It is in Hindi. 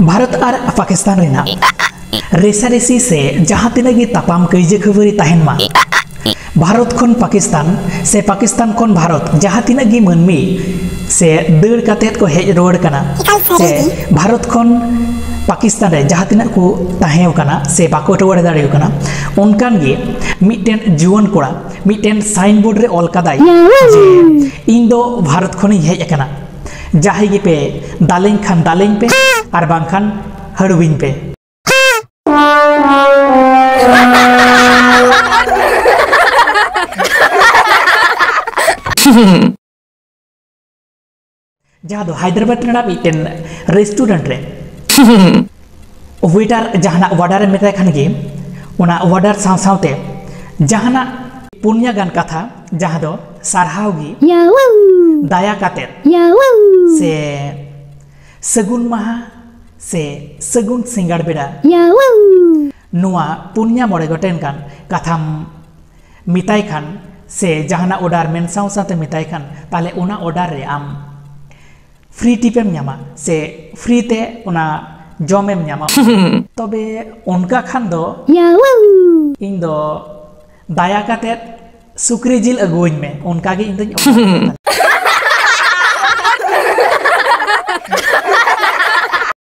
भारत और पाकिस्तान रेना रेसारेसी से जहाँ तिनागी तापाम कईजे खबरी तहन मा भारत खन पाकिस्तान से पाकिस्तान खन भारत जहाँ तिनागी मनमी से दर कातेत को हेज रोड कना से भारत खन पाकिस्तान रे जहाँ तिना को ताहेव कना से बाको रोड दाड़ेव कना उनकान गे मिटेन जुवन कोड़ा मिटेन साइन बोर्ड रे ऑल कदाई जे इन दो भारत खनि हेज कना जहाँ गे पे दालें खान दालें पे और बांखान हड़विन पे जहाँ दो हैदराबाद रेना मिटेन रेस्टोरेंट रे वेटर जहाना वार्डर मेताय खान गे उना वार्डर साव सावते जहाना पुनिया गान कथा जहाँ दो सारहाव गी दाया काते से सगुन महा से सगुन सिंगार बेड़ा नुआ पुनिया मोड़े गोटेन कान कथाम मिताय खान से जहाना ऑर्डर मेन साव सावते मिताय खान ताले उना ऑर्डर रे आम फ्री टिपेम न्यामा से फ्री ते उना जमेम न्यामा तबे उनका खान दो इन दो दाया काते सुक्री जिल अगुइन में उनका गे इन